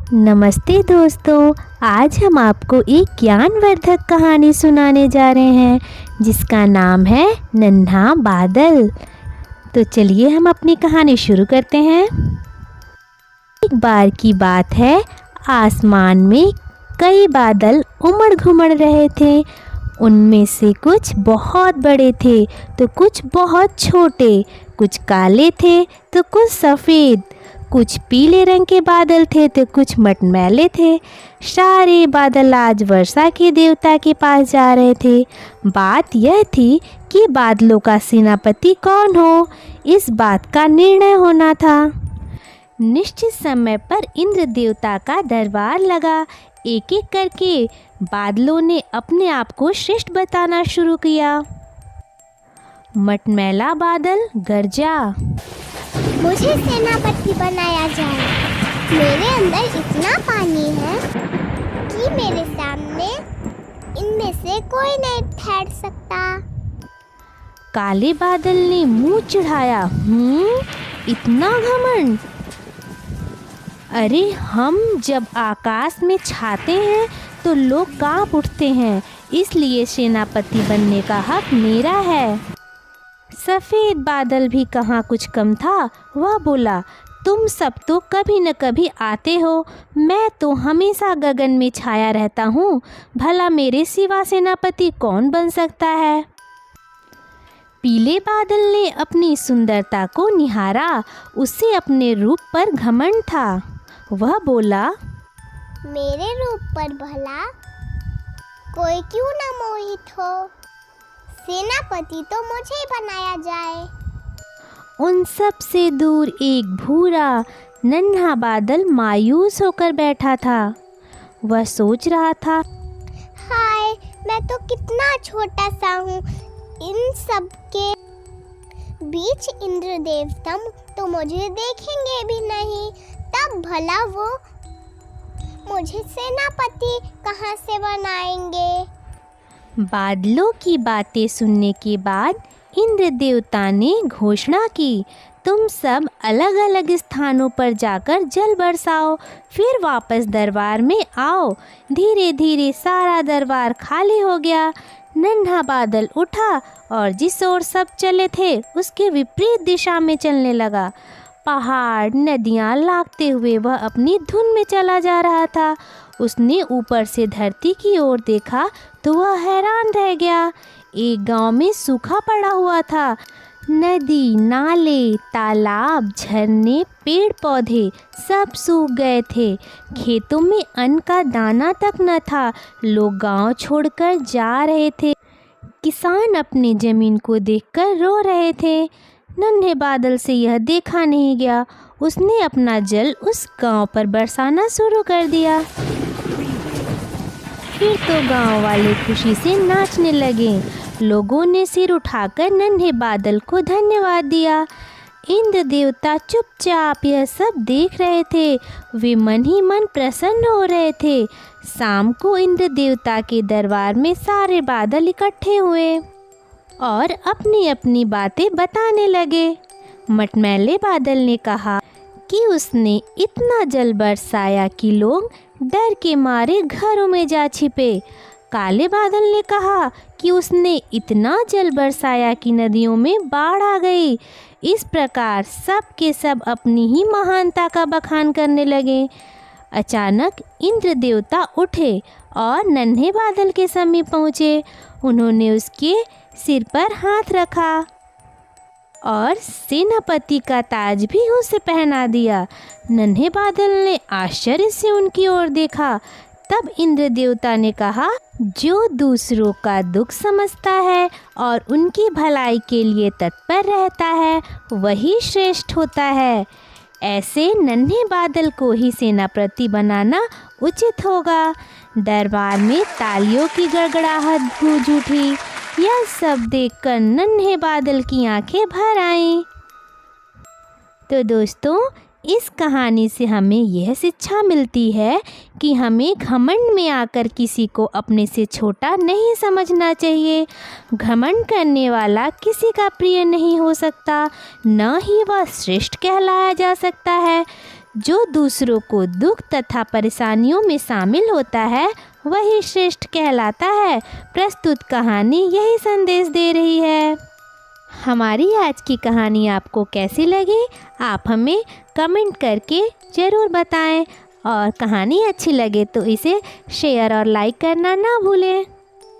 नमस्ते दोस्तों। आज हम आपको एक ज्ञानवर्धक कहानी सुनाने जा रहे हैं जिसका नाम है नन्हा बादल। तो चलिए हम अपनी कहानी शुरू करते हैं। एक बार की बात है, आसमान में कई बादल उमड़ घुमड़ रहे थे। उनमें से कुछ बहुत बड़े थे तो कुछ बहुत छोटे, कुछ काले थे तो कुछ सफ़ेद, कुछ पीले रंग के बादल थे तो कुछ मटमैले थे। सारे बादल आज वर्षा के देवता के पास जा रहे थे। बात यह थी कि बादलों का सेनापति कौन हो, इस बात का निर्णय होना था। निश्चित समय पर इंद्र देवता का दरबार लगा। एक एक करके बादलों ने अपने आप को श्रेष्ठ बताना शुरू किया। मटमैला बादल गरजा, मुझे सेनापति बनाया जाए। मेरे अंदर इतना पानी है कि मेरे सामने इनमें से कोई नहीं ठहर सकता। काले बादल ने मुंह चिढ़ाया, इतना घमंड। अरे हम जब आकाश में छाते हैं तो लोग कांप उठते हैं, इसलिए सेनापति बनने का हक मेरा है। सफ़ेद बादल भी कहाँ कुछ कम था। वह बोला, तुम सब तो कभी न कभी आते हो, मैं तो हमेशा गगन में छाया रहता हूँ। भला मेरे सिवा सेनापति कौन बन सकता है। पीले बादल ने अपनी सुंदरता को निहारा। उसे अपने रूप पर घमंड था। वह बोला, मेरे रूप पर भला कोई क्यों न मोहित हो। सेनापति तो मुझे ही बनाया जाए। उन सब से दूर एक भूरा नन्हा बादल मायूस होकर बैठा था। वह सोच रहा था, हाय, मैं तो कितना छोटा सा हूँ। इन सब के बीच इंद्र देवता तो मुझे देखेंगे भी नहीं, तब भला वो मुझे सेनापति कहाँ से बनाएंगे। बादलों की बातें सुनने के बाद इंद्र देवता ने घोषणा की, तुम सब अलग अलग स्थानों पर जाकर जल बरसाओ, फिर वापस दरबार में आओ। धीरे धीरे सारा दरबार खाली हो गया। नन्हा बादल उठा और जिस ओर सब चले थे उसके विपरीत दिशा में चलने लगा। पहाड़ नदियाँ लांघते हुए वह अपनी धुन में चला जा रहा था। उसने ऊपर से धरती की ओर देखा तो वह हैरान रह गया। एक गांव में सूखा पड़ा हुआ था। नदी, नाले, तालाब, झरने, पेड़ पौधे सब सूख गए थे। खेतों में अन्न का दाना तक न था। लोग गांव छोड़कर जा रहे थे। किसान अपनी जमीन को देखकर रो रहे थे। नन्हे बादल से यह देखा नहीं गया। उसने अपना जल उस गांव पर बरसाना शुरू कर दिया। फिर तो गांव वाले खुशी से नाचने लगे। लोगों ने सिर उठाकर नन्हे बादल को धन्यवाद दिया। इंद्र देवता चुपचाप यह सब देख रहे थे। वे मन ही मन प्रसन्न हो रहे थे। शाम को इंद्र देवता के दरबार में सारे बादल इकट्ठे हुए और अपनी अपनी बातें बताने लगे। मटमैले बादल ने कहा कि उसने इतना जल बरसाया कि लोग डर के मारे घरों में जा छिपे। काले बादल ने कहा कि उसने इतना जल बरसाया कि नदियों में बाढ़ आ गई। इस प्रकार सब के सब अपनी ही महानता का बखान करने लगे। अचानक इंद्र देवता उठे और नन्हे बादल के समीप पहुँचे। उन्होंने उसके सिर पर हाथ रखा और सेनापति का ताज भी उसे पहना दिया। नन्हे बादल ने आश्चर्य से उनकी ओर देखा। तब इंद्र देवता ने कहा, जो दूसरों का दुख समझता है और उनकी भलाई के लिए तत्पर रहता है वही श्रेष्ठ होता है। ऐसे नन्हे बादल को ही सेनापति बनाना उचित होगा। दरबार में तालियों की गड़गड़ाहट गूंज उठी। यह सब देखकर नन्हे बादल की आंखें भर आईं। तो दोस्तों, इस कहानी से हमें यह शिक्षा मिलती है कि हमें घमंड में आकर किसी को अपने से छोटा नहीं समझना चाहिए। घमंड करने वाला किसी का प्रिय नहीं हो सकता, न ही वह श्रेष्ठ कहलाया जा सकता है। जो दूसरों को दुख तथा परेशानियों में शामिल होता है वही श्रेष्ठ कहलाता है। प्रस्तुत कहानी यही संदेश दे रही है। हमारी आज की कहानी आपको कैसी लगी, आप हमें कमेंट करके ज़रूर बताएं और कहानी अच्छी लगे तो इसे शेयर और लाइक करना ना भूलें।